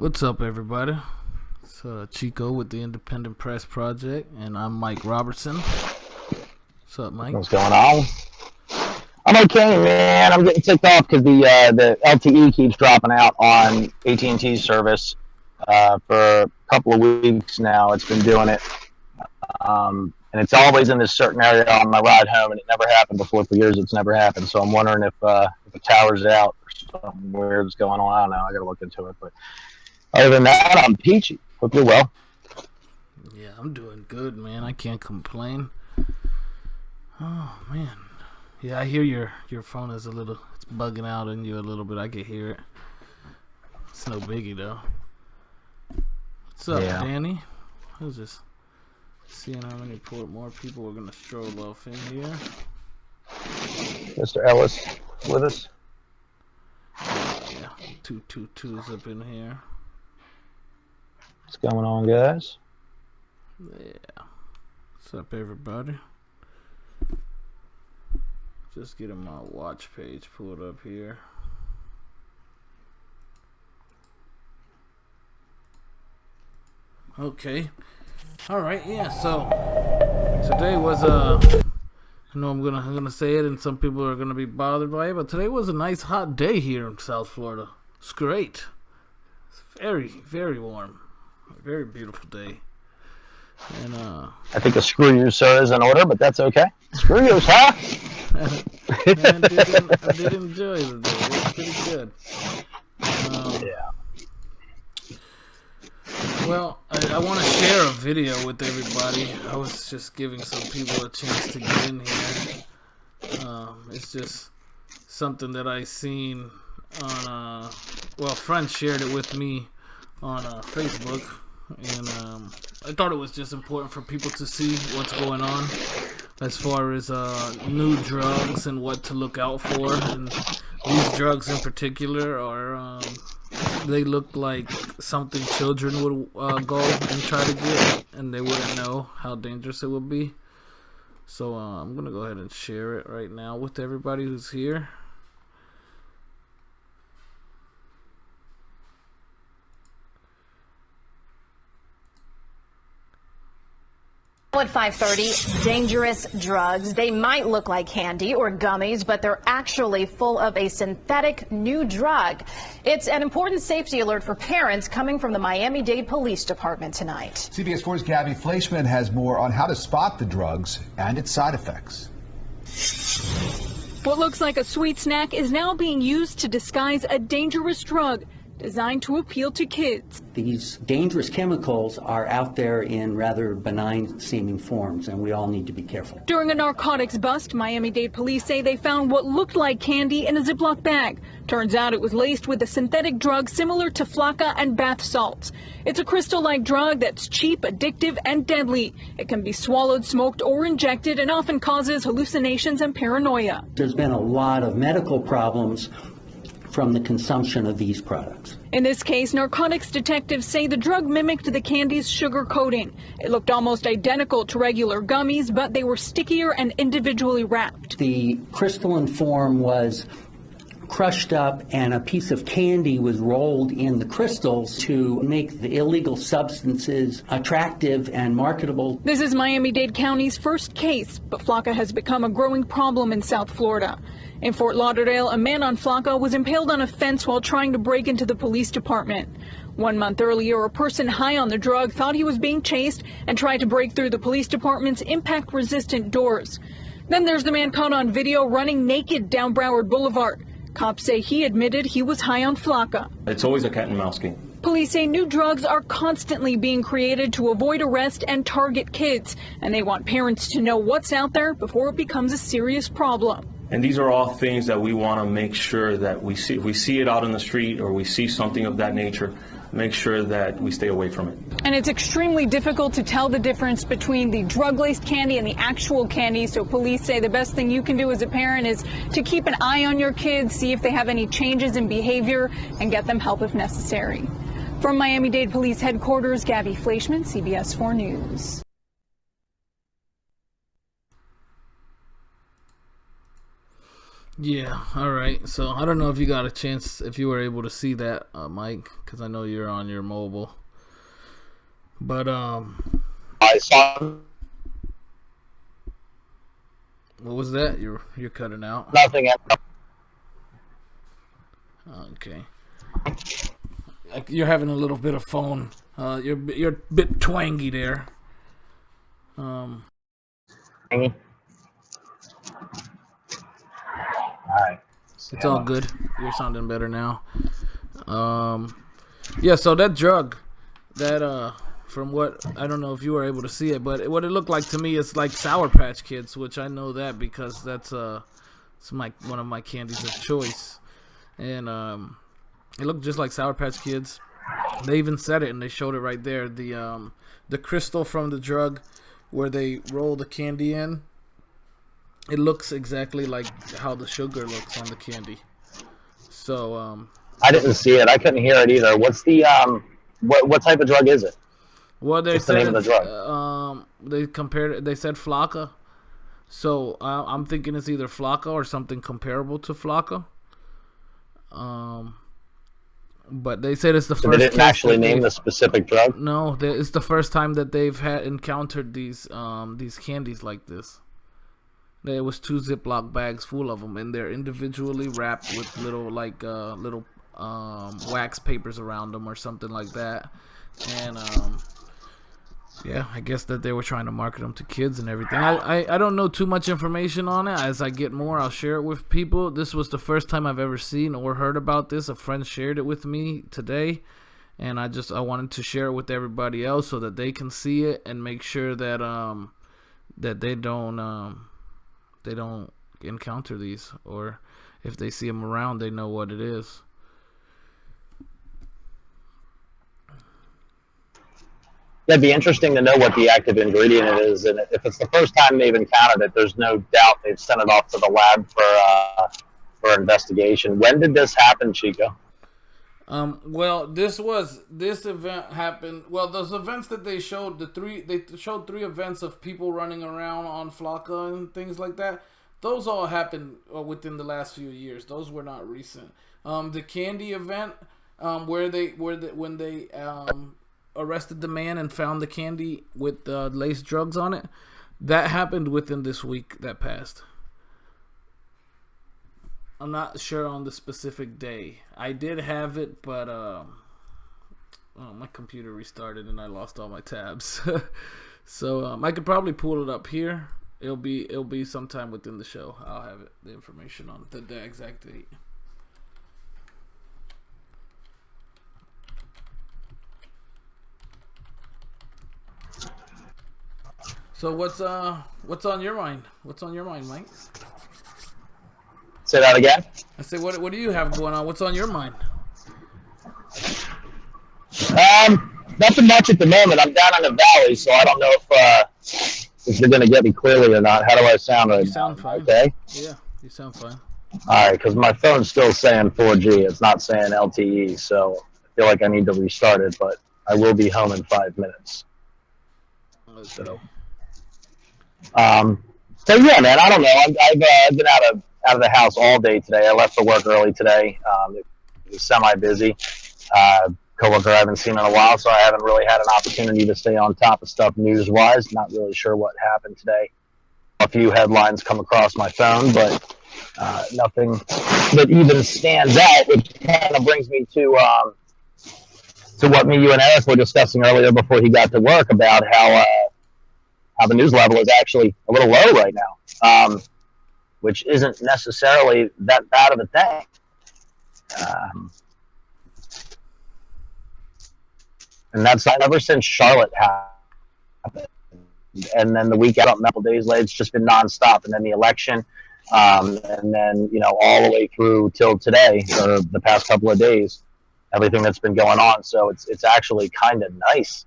What's up, everybody? It's Chico with the Independent Press Project, and I'm Mike Robertson. What's up, Mike? What's going on? I'm okay, man. I'm getting ticked off because the LTE keeps dropping out on AT&T's service for a couple of weeks now. It's been doing it, and it's always in this certain area on my ride home, and it never happened before. For years, it's never happened. So I'm wondering if the tower's out or something weird's going on. I don't know. I got to look into it. But other than that, I'm peachy. Hope you're well. Yeah, I'm doing good, man. I can't complain. Oh, man. Yeah, I hear your phone is it's bugging out on you a little bit. I can hear it. It's no biggie, though. What's up, Danny? I was just seeing how many more people are going to stroll off in here. Mr. Ellis with us. Yeah, 222's up in here. What's going on, guys? Yeah. What's up, everybody? Just getting my watch page pulled up here. Okay. All right. Yeah. So today was I know I'm gonna say it, and some people are gonna be bothered by it, but today was a nice hot day here in South Florida. It's great. It's very, very warm. A very beautiful day. And I think a screw you, sir, is in order, but that's okay. Screw you, huh? I did enjoy the day. It was pretty good. Yeah. Well, I want to share a video with everybody. I was just giving some people a chance to get in here. It's just something that I seen on, a friend shared it with me on Facebook. And I thought it was just important for people to see what's going on as far as new drugs and what to look out for. And these drugs in particular are, they look like something children would go and try to get, and they wouldn't know how dangerous it would be. So I'm going to go ahead and share it right now with everybody who's here. At 5:30, dangerous drugs. They might look like candy or gummies, but they're actually full of a synthetic new drug. It's an important safety alert for parents coming from the Miami-Dade Police Department tonight. CBS 4's Gabby Fleischman has more on how to spot the drugs and its side effects. What looks like a sweet snack is now being used to disguise a dangerous drug designed to appeal to kids. These dangerous chemicals are out there in rather benign seeming forms, and we all need to be careful. During a narcotics bust, Miami-Dade police say they found what looked like candy in a Ziploc bag. Turns out it was laced with a synthetic drug similar to flakka and bath salts. It's a crystal-like drug that's cheap, addictive, and deadly. It can be swallowed, smoked, or injected, and often causes hallucinations and paranoia. There's been a lot of medical problems from the consumption of these products. In this case, narcotics detectives say the drug mimicked the candy's sugar coating. It looked almost identical to regular gummies, but they were stickier and individually wrapped. The crystalline form was crushed up, and a piece of candy was rolled in the crystals to make the illegal substances attractive and marketable. This is Miami-Dade County's first case, but flakka has become a growing problem in South Florida. In Fort Lauderdale, a man on flakka was impaled on a fence while trying to break into the police department. 1 month earlier, a person high on the drug thought he was being chased and tried to break through the police department's impact-resistant doors. Then there's the man caught on video running naked down Broward Boulevard. Cops say he admitted he was high on flakka. It's always a cat and mouse game. Police say new drugs are constantly being created to avoid arrest and target kids, and they want parents to know what's out there before it becomes a serious problem. And these are all things that we want to make sure that we see. If we see it out in the street or we see something of that nature, make sure that we stay away from it. And it's extremely difficult to tell the difference between the drug-laced candy and the actual candy, so police say the best thing you can do as a parent is to keep an eye on your kids, see if they have any changes in behavior, and get them help if necessary. From Miami-Dade Police Headquarters, Gabby Fleischman, CBS 4 News. Yeah, all right. So I don't know if you got a chance, if you were able to see that, Mike, because I know you're on your mobile. But I saw what was that? You're cutting out. nothing. Okay. You're having a little bit of phone. You're a bit twangy there. All right. It's all good. You're sounding better now. Yeah, so that drug, that from what, I don't know if you were able to see it, but what it looked like to me is like Sour Patch Kids, which I know that because that's it's one of my candies of choice, and it looked just like Sour Patch Kids. They even said it and they showed it right there. The crystal from the drug where they roll the candy in, it looks exactly like how the sugar looks on the candy. So I didn't see it. I couldn't hear it either. What's the what type of drug is it? well, they What's the said name of the drug? They compared it. They said Flocka. So I'm thinking it's either Flocka or something comparable to Flocka. But they said it's the first. They didn't actually name the specific drug. No, it's the first time that they've encountered these candies like this. There was 2 Ziploc bags full of them, and they're individually wrapped with little wax papers around them or something like that. And yeah, I guess that they were trying to market them to kids and everything. I don't know too much information on it. As I get more, I'll share it with people. This was the first time I've ever seen or heard about this. A friend shared it with me today, and I wanted to share it with everybody else so that they can see it and make sure that that they don't encounter these, or if they see them around, they know what it is. It'd be interesting to know what the active ingredient it is, and if it's the first time they've encountered it, there's no doubt they've sent it off to the lab for investigation. When did this happen, Chico? Well, this event happened. Well, those events that they showed, they showed 3 events of people running around on Flocka and things like that. Those all happened within the last few years. Those were not recent. The candy event, when they arrested the man and found the candy with laced drugs on it, that happened within this week that passed. I'm not sure on the specific day. I did have it, but my computer restarted and I lost all my tabs. So I could probably pull it up here. It'll be sometime within the show. I'll have the information on the exact date. So what's on your mind? What's on your mind, Mike? Say that again. I say, what do you have going on? What's on your mind? Nothing much at the moment. I'm down in the valley, so I don't know if you're going to get me clearly or not. How do I sound right now? You sound fine. Okay. Yeah, you sound fine. All right, because my phone's still saying 4G. It's not saying LTE, so I feel like I need to restart it, but I will be home in 5 minutes. Okay. So yeah, man, I don't know. I've been out of the house all day today. I left for work early today. It was semi-busy. Coworker I haven't seen in a while, so I haven't really had an opportunity to stay on top of stuff news-wise. Not really sure what happened today. A few headlines come across my phone, but nothing that even stands out, which kind of brings me to what you and Erick were discussing earlier before he got to work about how the news level is actually a little low right now, which isn't necessarily that bad of a thing. And that's ever since Charlotte happened. And then the week out, a couple days later, it's just been nonstop. And then the election, and then, all the way through till today, or the past couple of days, everything that's been going on. So it's actually kind of nice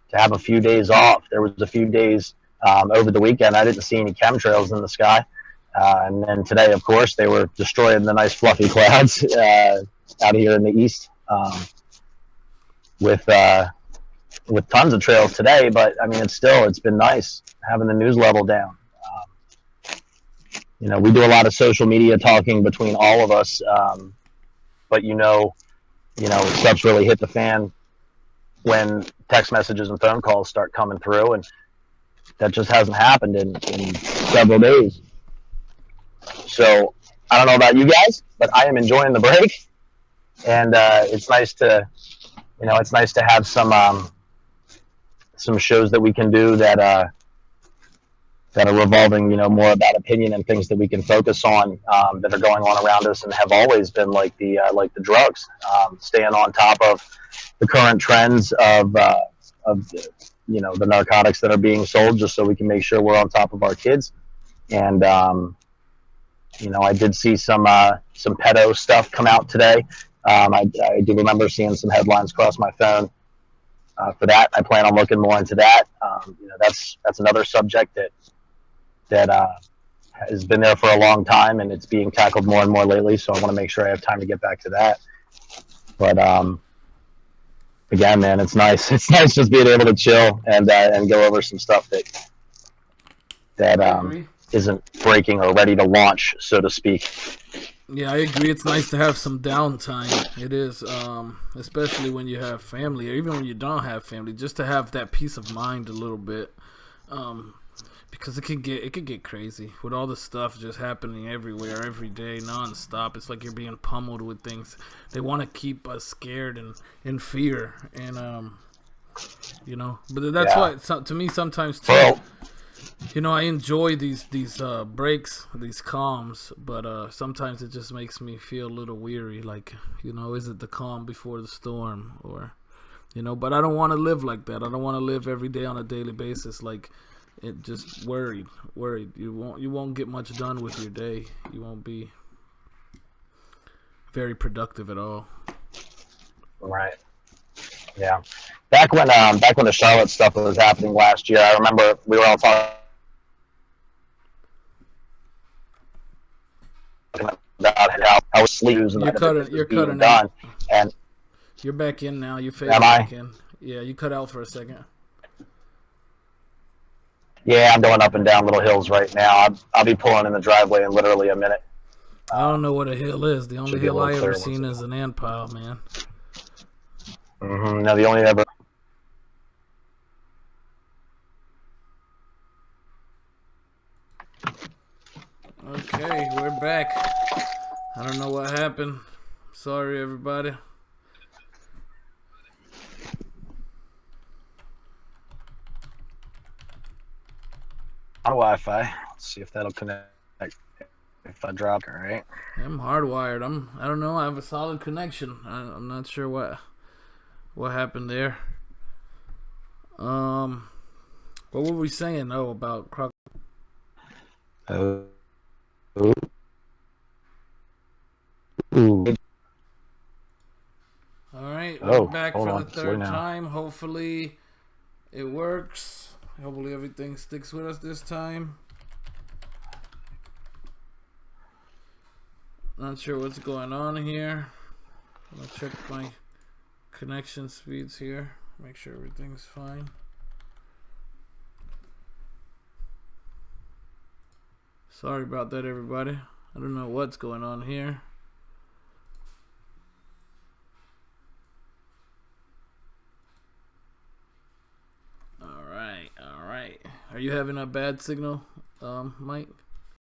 to have a few days off. There was a few days over the weekend I didn't see any chemtrails in the sky. And then today, of course, they were destroying the nice fluffy clouds out here in the east. With tons of trails today, but I mean, it's been nice having the news level down. we do a lot of social media talking between all of us, but stuff's really hit the fan when text messages and phone calls start coming through, and that just hasn't happened in several days. So I don't know about you guys, but I am enjoying the break, and it's nice to have some shows that we can do that are revolving, more about opinion and things that we can focus on, that are going on around us and have always been like the drugs, staying on top of the current trends of the narcotics that are being sold, just so we can make sure we're on top of our kids. And I did see some pedo stuff come out today. I do remember seeing some headlines cross my phone for that. I plan on looking more into that. That's another subject that has been there for a long time, and it's being tackled more and more lately. So I want to make sure I have time to get back to that. But again, man, it's nice. It's nice just being able to chill and go over some stuff that isn't breaking or ready to launch, so to speak. Yeah, I agree. It's nice to have some downtime. It is, especially when you have family, or even when you don't have family, just to have that peace of mind a little bit. Because it could get crazy with all the stuff just happening everywhere, every day, nonstop. It's like you're being pummeled with things. They want to keep us scared and in fear, and But that's why, to me, sometimes too. I enjoy these breaks, these calms, but sometimes it just makes me feel a little weary. Like, is it the calm before the storm, or, But I don't want to live like that. I don't want to live every day on a daily basis like. It just worried. You won't get much done with your day. You won't be very productive at all. Right. Yeah. Back when the Charlotte stuff was happening last year, I remember we were all talking about how sleeves and you're cutting done. out. And you're back in now. You faded back in. Yeah, you cut out for a second. Yeah, I'm going up and down little hills right now. I'll be pulling in the driveway in literally a minute. I don't know what a hill is. The only hill I ever seen is an ant pile, man. No, the only ever. Okay, we're back. I don't know what happened. Sorry, everybody. On Wi-Fi. Let's see if that'll connect. If I drop it, right? I'm hardwired. I don't know. I have a solid connection. I'm not sure what happened there. What were we saying though about Croc? Ooh. All right, we're back for the third now. time. Hopefully, it works. Hopefully, everything sticks with us this time. Not sure what's going on here. I'm gonna check my connection speeds here. Make sure everything's fine. Sorry about that, everybody. I don't know what's going on here. All right. Are you having a bad signal, Mike?